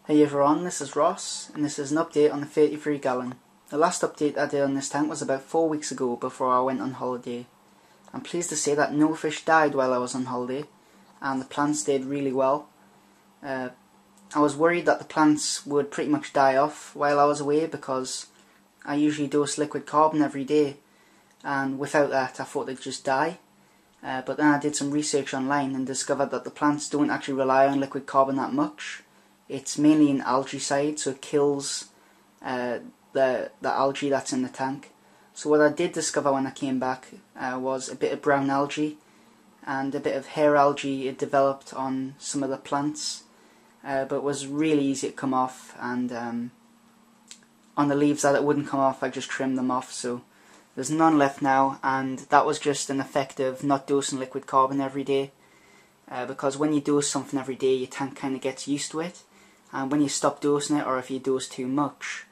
Hey everyone, this is Ross, and this is an update on the 33 gallon. The last update I did on this tank was about 4 weeks ago before I went on holiday. I'm pleased to say that no fish died while I was on holiday, and the plants did really well. I was worried that the plants would pretty much die off while I was away because I usually dose liquid carbon every day, and without that I thought they'd just die. But then I did some research online and discovered that the plants don't actually rely on liquid carbon that much. It's mainly an algae side, so it kills the algae that's in the tank. So what I did discover when I came back was a bit of brown algae and a bit of hair algae it developed on some of the plants, but it was really easy to come off, and on the leaves that it wouldn't come off I just trimmed them off, so there's none left now, and that was just an effect of not dosing liquid carbon every day, because when you dose something every day your tank kind of gets used to it, and when you stop dosing it, or if you dose too much,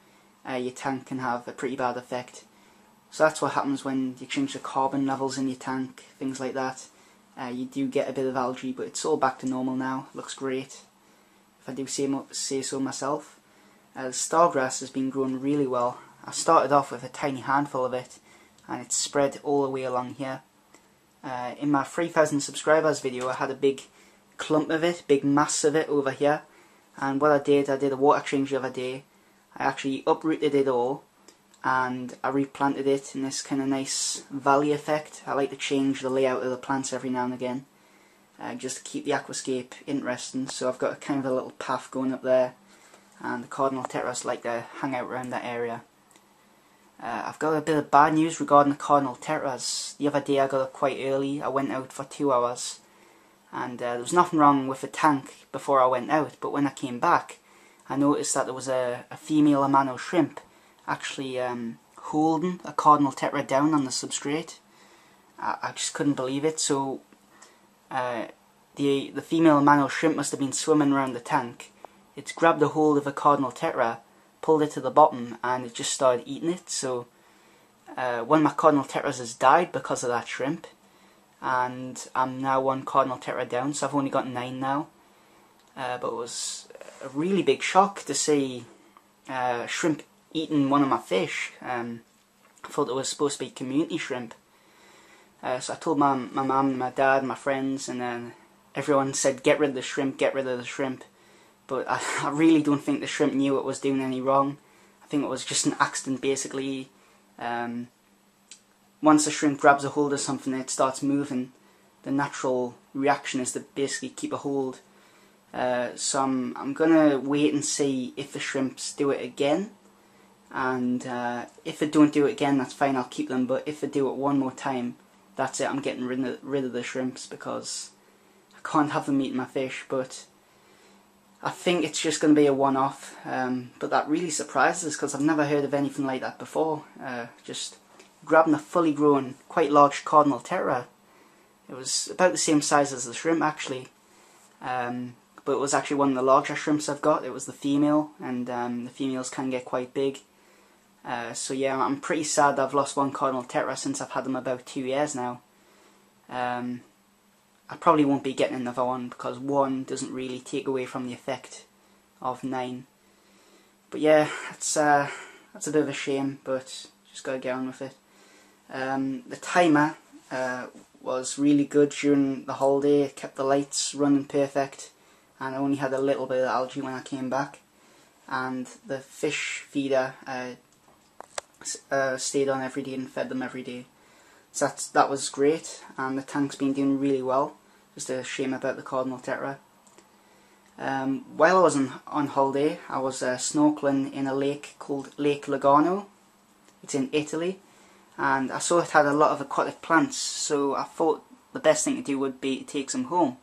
your tank can have a pretty bad effect. So that's what happens when you change the carbon levels in your tank, things like that. You do get a bit of algae, but it's all back to normal now. Looks great, if I do say so myself. The stargrass has been growing really well. I started off with a tiny handful of it, and it's spread all the way along here. In my 3,000 subscribers video I had a big clump of it, big mass of it over here, and what I did a water change the other day. I actually uprooted it all and I replanted it in this kind of nice valley effect. I like to change the layout of the plants every now and again, just to keep the aquascape interesting. So I've got a kind of a little path going up there, and the cardinal tetras like to hang out around that area. I've got a bit of bad news regarding the cardinal tetras. The other day I got up quite early. I went out for 2 hours, and there was nothing wrong with the tank before I went out, but when I came back I noticed that there was a female amano shrimp actually holding a cardinal tetra down on the substrate. I just couldn't believe it. So the female amano shrimp must have been swimming around the tank. It's grabbed a hold of a cardinal tetra, pulled it to the bottom, and it just started eating it. So one of my cardinal tetras has died because of that shrimp, and I'm now 1 cardinal tetra down, so I've only got 9 now. But it was a really big shock to see shrimp eating one of my fish. I thought it was supposed to be community shrimp. So I told my mum, my dad, my friends, and then everyone said get rid of the shrimp, get rid of the shrimp. But I really don't think the shrimp knew it was doing any wrong. I think it was just an accident basically. Once a shrimp grabs a hold of something and it starts moving, the natural reaction is to basically keep a hold. So I'm gonna wait and see if the shrimps do it again, and if they don't do it again, that's fine, I'll keep them. But if they do it one more time, that's it, I'm getting rid of the shrimps, because I can't have them eating my fish. But I think it's just going to be a one-off, but that really surprises us because I've never heard of anything like that before. Just grabbing a fully grown, quite large cardinal tetra. It was about the same size as the shrimp actually, but it was actually one of the larger shrimps I've got. It was the female, and the females can get quite big. So yeah, I'm pretty sad that I've lost 1 cardinal tetra since I've had them about 2 years now. I probably won't be getting another one because 1 doesn't really take away from the effect of 9. But yeah, that's a bit of a shame, but just gotta get on with it. The timer was really good during the holiday. It kept the lights running perfect, and I only had a little bit of algae when I came back. And the fish feeder stayed on every day and fed them every day. So that was great, and the tank's been doing really well. Just a shame about the cardinal tetra. While I was on holiday, I was snorkeling in a lake called Lake Lugano. It's in Italy, and I saw it had a lot of aquatic plants, so I thought the best thing to do would be to take some home.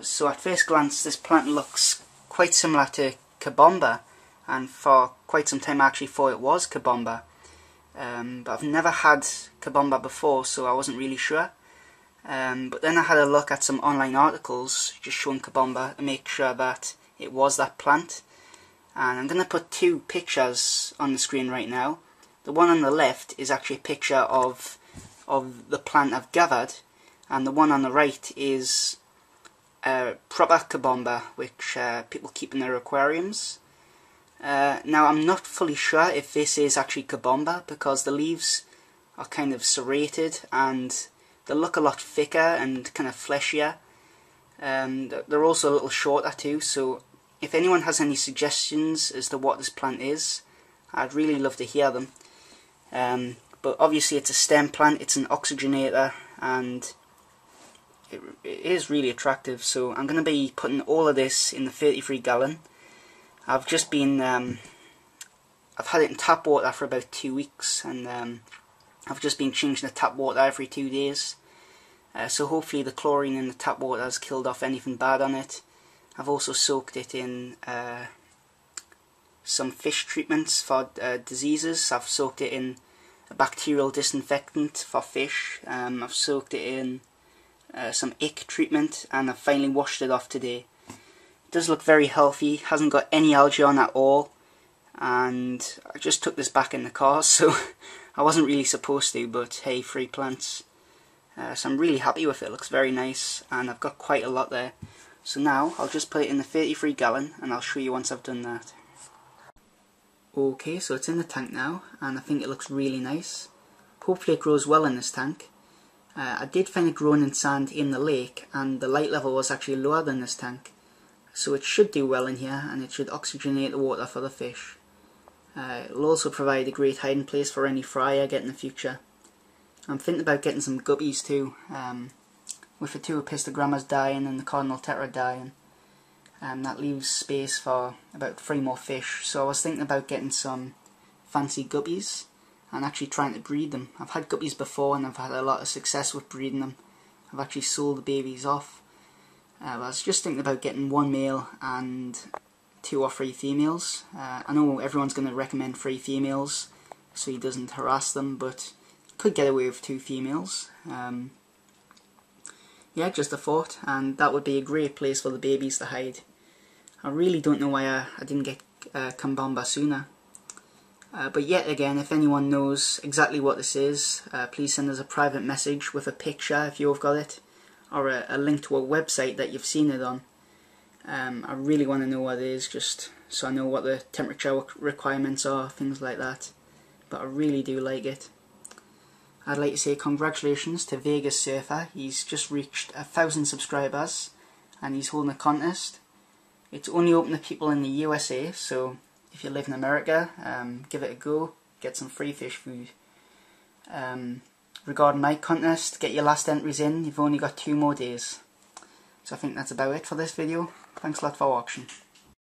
So at first glance this plant looks quite similar to kabomba, and for quite some time I actually thought it was kabomba. But I've never had kabomba before, so I wasn't really sure. But then I had a look at some online articles just showing kabomba to make sure that it was that plant. And I'm going to put 2 pictures on the screen right now. The one on the left is actually a picture of the plant I've gathered, and the one on the right is proper kabomba, which people keep in their aquariums. Now I'm not fully sure if this is actually kabomba, because the leaves are kind of serrated and they look a lot thicker and kind of fleshier. They're also a little shorter too, so if anyone has any suggestions as to what this plant is, I'd really love to hear them. But obviously it's a stem plant, it's an oxygenator, and it is really attractive. So I'm going to be putting all of this in the 33 gallon. I've just been, I've had it in tap water for about 2 weeks, and I've just been changing the tap water every 2 days. So hopefully the chlorine in the tap water has killed off anything bad on it. I've also soaked it in some fish treatments for diseases. I've soaked it in a bacterial disinfectant for fish. I've soaked it in some ick treatment, and I've finally washed it off today. It does look very healthy, hasn't got any algae on at all, and I just took this back in the car, so I wasn't really supposed to, but hey, free plants. So I'm really happy with it. It looks very nice, and I've got quite a lot there. So now I'll just put it in the 33 gallon, and I'll show you once I've done that. Okay, so it's in the tank now, and I think it looks really nice. Hopefully it grows well in this tank. I did find it growing in sand in the lake, and the light level was actually lower than this tank. So it should do well in here, and it should oxygenate the water for the fish. It'll also provide a great hiding place for any fry I get in the future. I'm thinking about getting some guppies too, with the two apistogrammas dying and the cardinal tetra dying. That leaves space for about 3 more fish, so I was thinking about getting some fancy guppies and actually trying to breed them. I've had guppies before and I've had a lot of success with breeding them. I've actually sold the babies off. I was just thinking about getting 1 male and 2 or 3 females. I know everyone's going to recommend 3 females so he doesn't harass them, but could get away with 2 females. Yeah, just a thought, and that would be a great place for the babies to hide. I really don't know why I didn't get kabomba sooner. But yet again, if anyone knows exactly what this is, please send us a private message with a picture if you've got it, or a link to a website that you've seen it on. I really want to know what it is, just so I know what the temperature requirements are, things like that. But I really do like it. I'd like to say congratulations to Vegas Surfer. He's just reached 1,000 subscribers and he's holding a contest. It's only open to people in the USA, so if you live in America, give it a go, get some free fish food. Regarding my contest, get your last entries in, you've only got 2 more days. So I think that's about it for this video. Thanks a lot for watching.